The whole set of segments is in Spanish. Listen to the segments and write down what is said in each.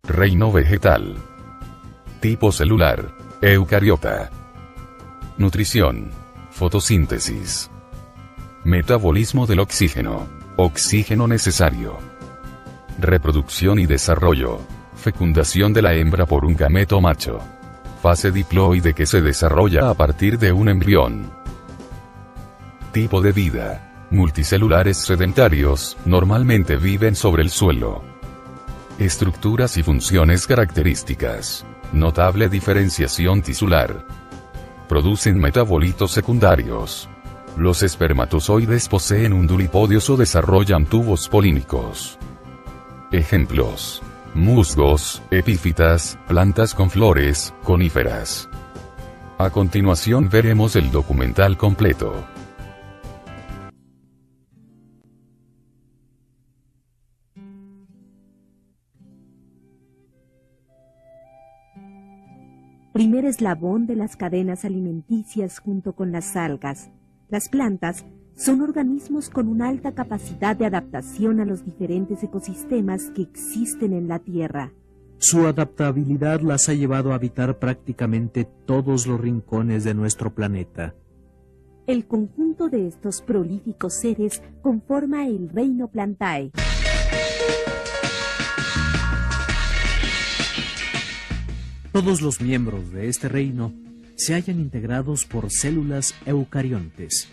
Reino vegetal. Tipo celular. Eucariota. Nutrición. Fotosíntesis. Metabolismo del oxígeno. Oxígeno necesario. Reproducción y desarrollo. Fecundación de la hembra por un gameto macho. Fase diploide que se desarrolla a partir de un embrión. Tipo de vida. Multicelulares sedentarios, normalmente viven sobre el suelo. Estructuras y funciones características. Notable diferenciación tisular. Producen metabolitos secundarios. Los espermatozoides poseen undulipodios o desarrollan tubos polínicos. Ejemplos: musgos, epífitas, plantas con flores, coníferas. A continuación veremos el documental completo. Primer eslabón de las cadenas alimenticias junto con las algas. Las plantas son organismos con una alta capacidad de adaptación a los diferentes ecosistemas que existen en la Tierra. Su adaptabilidad las ha llevado a habitar prácticamente todos los rincones de nuestro planeta. El conjunto de estos prolíficos seres conforma el reino Plantae. Todos los miembros de este reino se hallan integrados por células eucariontes.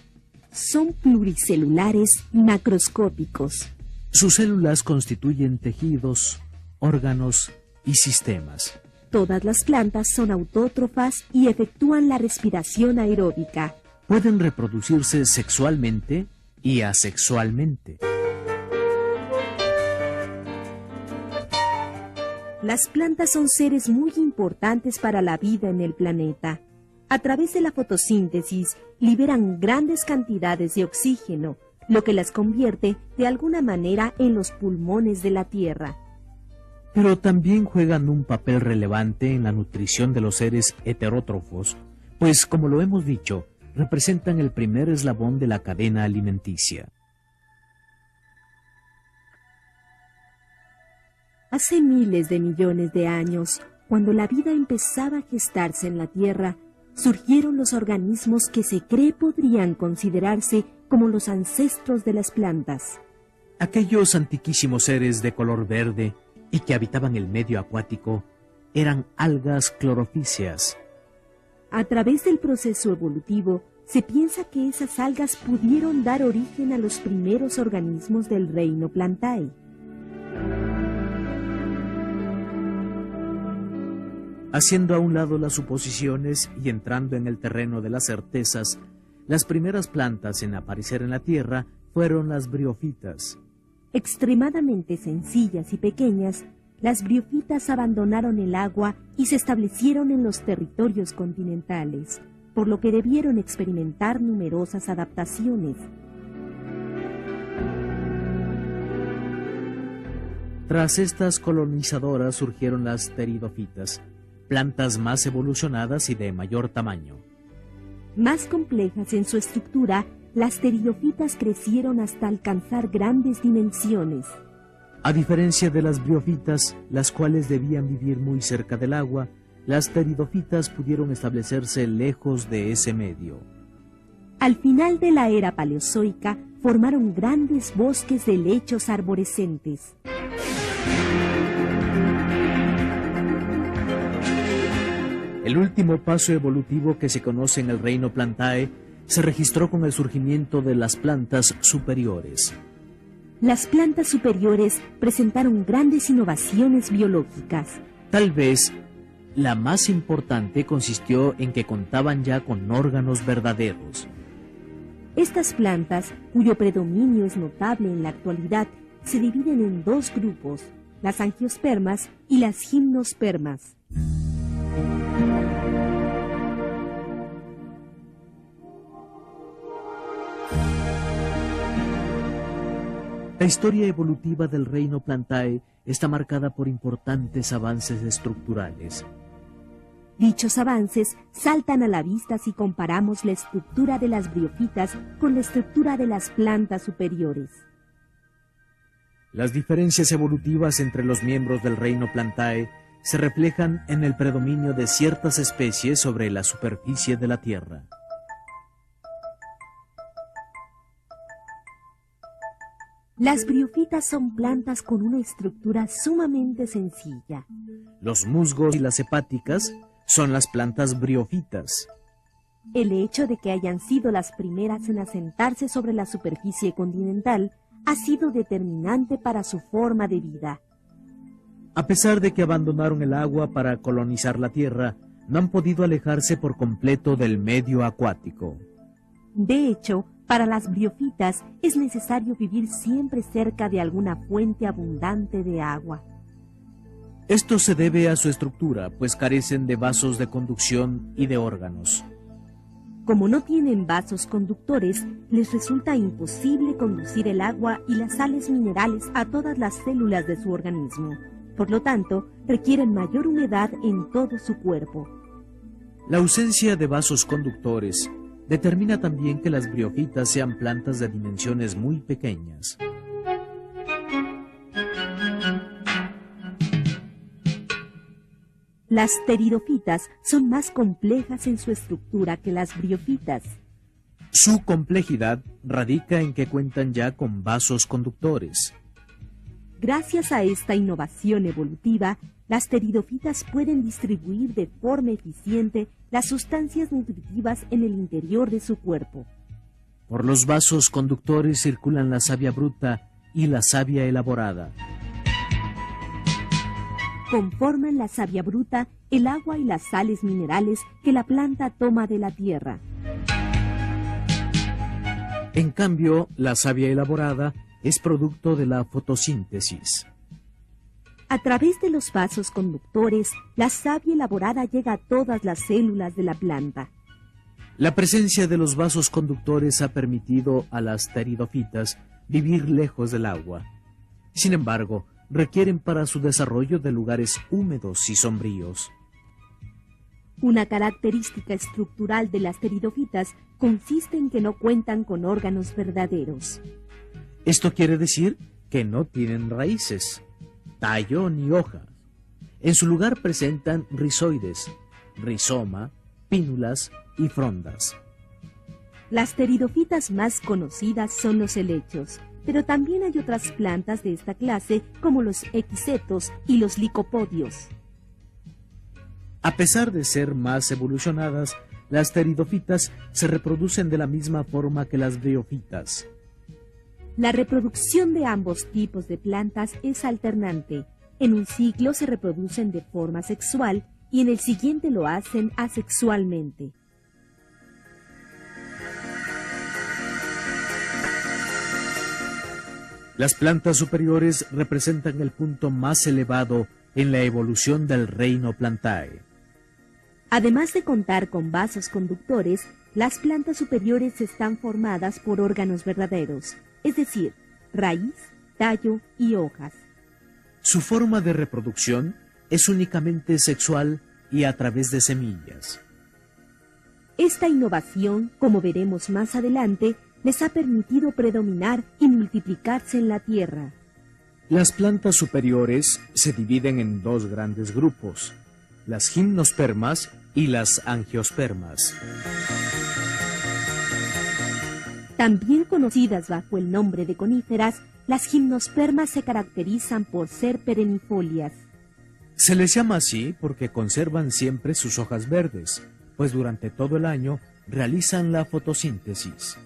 Son pluricelulares y macroscópicos. Sus células constituyen tejidos, órganos y sistemas. Todas las plantas son autótrofas y efectúan la respiración aeróbica. Pueden reproducirse sexualmente y asexualmente. Las plantas son seres muy importantes para la vida en el planeta. A través de la fotosíntesis, liberan grandes cantidades de oxígeno, lo que las convierte, de alguna manera, en los pulmones de la Tierra. Pero también juegan un papel relevante en la nutrición de los seres heterótrofos, pues, como lo hemos dicho, representan el primer eslabón de la cadena alimenticia. Hace miles de millones de años, cuando la vida empezaba a gestarse en la Tierra, surgieron los organismos que se cree podrían considerarse como los ancestros de las plantas. Aquellos antiquísimos seres de color verde y que habitaban el medio acuático eran algas clorofíceas. A través del proceso evolutivo, se piensa que esas algas pudieron dar origen a los primeros organismos del reino Plantae. Haciendo a un lado las suposiciones y entrando en el terreno de las certezas, las primeras plantas en aparecer en la Tierra fueron las briófitas. Extremadamente sencillas y pequeñas, las briófitas abandonaron el agua y se establecieron en los territorios continentales, por lo que debieron experimentar numerosas adaptaciones. Tras estas colonizadoras surgieron las pteridofitas, plantas más evolucionadas y de mayor tamaño. Más complejas en su estructura, las pteridofitas crecieron hasta alcanzar grandes dimensiones. A diferencia de las briófitas, las cuales debían vivir muy cerca del agua, las pteridofitas pudieron establecerse lejos de ese medio. Al final de la era paleozoica, formaron grandes bosques de helechos arborescentes. El último paso evolutivo que se conoce en el reino Plantae se registró con el surgimiento de las plantas superiores. Las plantas superiores presentaron grandes innovaciones biológicas. Tal vez la más importante consistió en que contaban ya con órganos verdaderos. Estas plantas, cuyo predominio es notable en la actualidad, se dividen en dos grupos, las angiospermas y las gimnospermas. La historia evolutiva del reino Plantae está marcada por importantes avances estructurales. Dichos avances saltan a la vista si comparamos la estructura de las briófitas con la estructura de las plantas superiores. Las diferencias evolutivas entre los miembros del reino Plantae se reflejan en el predominio de ciertas especies sobre la superficie de la Tierra. Las briófitas son plantas con una estructura sumamente sencilla. Los musgos y las hepáticas son las plantas briófitas. El hecho de que hayan sido las primeras en asentarse sobre la superficie continental ha sido determinante para su forma de vida. A pesar de que abandonaron el agua para colonizar la Tierra, no han podido alejarse por completo del medio acuático. De hecho, para las briófitas es necesario vivir siempre cerca de alguna fuente abundante de agua. Esto se debe a su estructura, pues carecen de vasos de conducción y de órganos. Como no tienen vasos conductores, les resulta imposible conducir el agua y las sales minerales a todas las células de su organismo. Por lo tanto, requieren mayor humedad en todo su cuerpo. La ausencia de vasos conductores determina también que las briófitas sean plantas de dimensiones muy pequeñas. Las pteridofitas son más complejas en su estructura que las briófitas. Su complejidad radica en que cuentan ya con vasos conductores. Gracias a esta innovación evolutiva, las pteridofitas pueden distribuir de forma eficiente las sustancias nutritivas en el interior de su cuerpo. Por los vasos conductores circulan la savia bruta y la savia elaborada. Conforman la savia bruta, el agua y las sales minerales que la planta toma de la tierra. En cambio, la savia elaborada es producto de la fotosíntesis. A través de los vasos conductores, la savia elaborada llega a todas las células de la planta. La presencia de los vasos conductores ha permitido a las pteridofitas vivir lejos del agua. Sin embargo, requieren para su desarrollo de lugares húmedos y sombríos. Una característica estructural de las pteridofitas consiste en que no cuentan con órganos verdaderos. Esto quiere decir que no tienen raíces, tallo ni hojas. En su lugar presentan rizoides, rizoma, pínulas y frondas. Las pteridofitas más conocidas son los helechos, pero también hay otras plantas de esta clase como los equisetos y los licopodios. A pesar de ser más evolucionadas, las pteridofitas se reproducen de la misma forma que las briófitas. La reproducción de ambos tipos de plantas es alternante. En un ciclo se reproducen de forma sexual y en el siguiente lo hacen asexualmente. Las plantas superiores representan el punto más elevado en la evolución del reino Plantae. Además de contar con vasos conductores, las plantas superiores están formadas por órganos verdaderos, es decir, raíz, tallo y hojas. Su forma de reproducción es únicamente sexual y a través de semillas. Esta innovación, como veremos más adelante, les ha permitido predominar y multiplicarse en la tierra. Las plantas superiores se dividen en dos grandes grupos, las gimnospermas y las angiospermas. También conocidas bajo el nombre de coníferas, las gimnospermas se caracterizan por ser perennifolias. Se les llama así porque conservan siempre sus hojas verdes, pues durante todo el año realizan la fotosíntesis.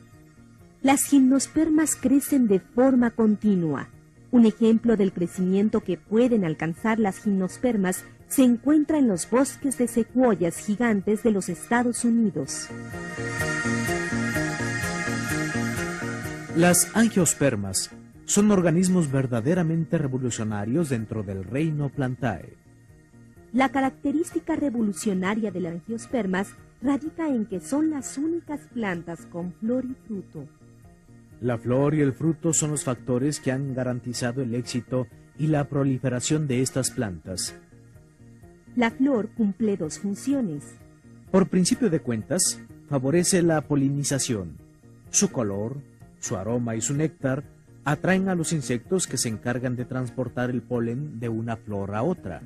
Las gimnospermas crecen de forma continua. Un ejemplo del crecimiento que pueden alcanzar las gimnospermas se encuentra en los bosques de secuoyas gigantes de los Estados Unidos. Las angiospermas son organismos verdaderamente revolucionarios dentro del reino Plantae. La característica revolucionaria de las angiospermas radica en que son las únicas plantas con flor y fruto. La flor y el fruto son los factores que han garantizado el éxito y la proliferación de estas plantas. La flor cumple dos funciones. Por principio de cuentas, favorece la polinización. Su color, su aroma y su néctar Atraen a los insectos que se encargan de transportar el polen de una flor a otra.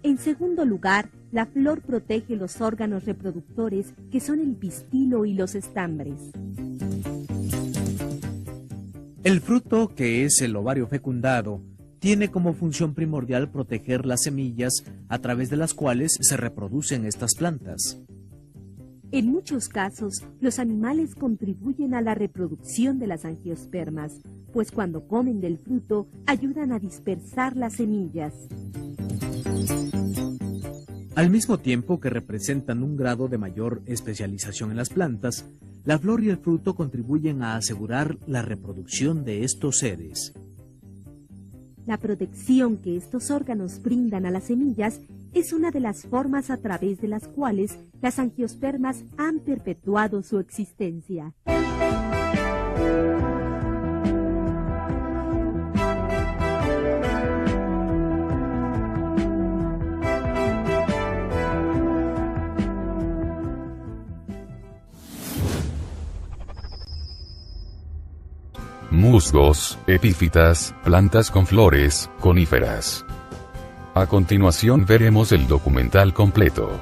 En segundo lugar, la flor protege los órganos reproductores que son el pistilo y los estambres. El fruto, que es el ovario fecundado, tiene como función primordial proteger las semillas a través de las cuales se reproducen estas plantas. En muchos casos, los animales contribuyen a la reproducción de las angiospermas, pues cuando comen del fruto ayudan a dispersar las semillas. Al mismo tiempo que representan un grado de mayor especialización en las plantas, la flor y el fruto contribuyen a asegurar la reproducción de estos seres. La protección que estos órganos brindan a las semillas es una de las formas a través de las cuales las angiospermas han perpetuado su existencia. Musgos, epífitas, plantas con flores, coníferas. A continuación veremos el documental completo.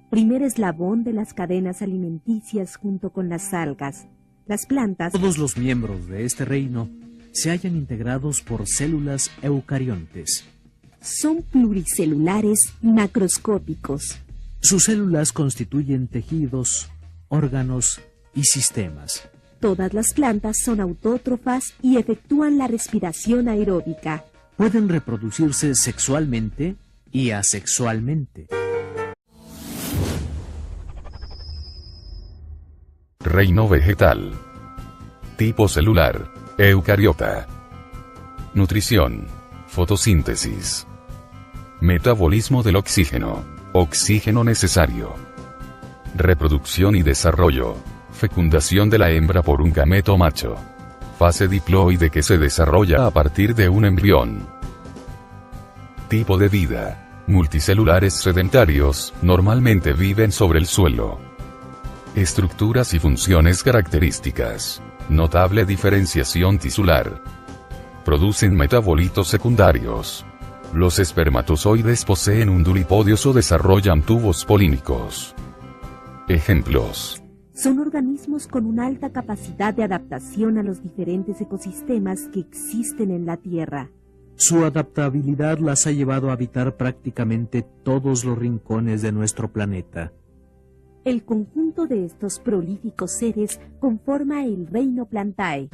Primer eslabón de las cadenas alimenticias junto con las algas. Las plantas... Todos los miembros de este reino se hallan integrados por células eucariontes. Son pluricelulares macroscópicos. Sus células constituyen tejidos, órganos y sistemas. Todas las plantas son autótrofas y efectúan la respiración aeróbica. Pueden reproducirse sexualmente y asexualmente. Reino vegetal. Tipo celular, eucariota. Nutrición, fotosíntesis. Metabolismo del oxígeno, oxígeno necesario. Reproducción y desarrollo, fecundación de la hembra por un gameto macho. Fase diploide que se desarrolla a partir de un embrión. Tipo de vida, multicelulares sedentarios, normalmente viven sobre el suelo. Estructuras y funciones características. Notable diferenciación tisular. Producen metabolitos secundarios. Los espermatozoides poseen undulipodios o desarrollan tubos polínicos. Ejemplos. Son organismos con una alta capacidad de adaptación a los diferentes ecosistemas que existen en la Tierra. Su adaptabilidad las ha llevado a habitar prácticamente todos los rincones de nuestro planeta. El conjunto de estos prolíficos seres conforma el reino Plantae.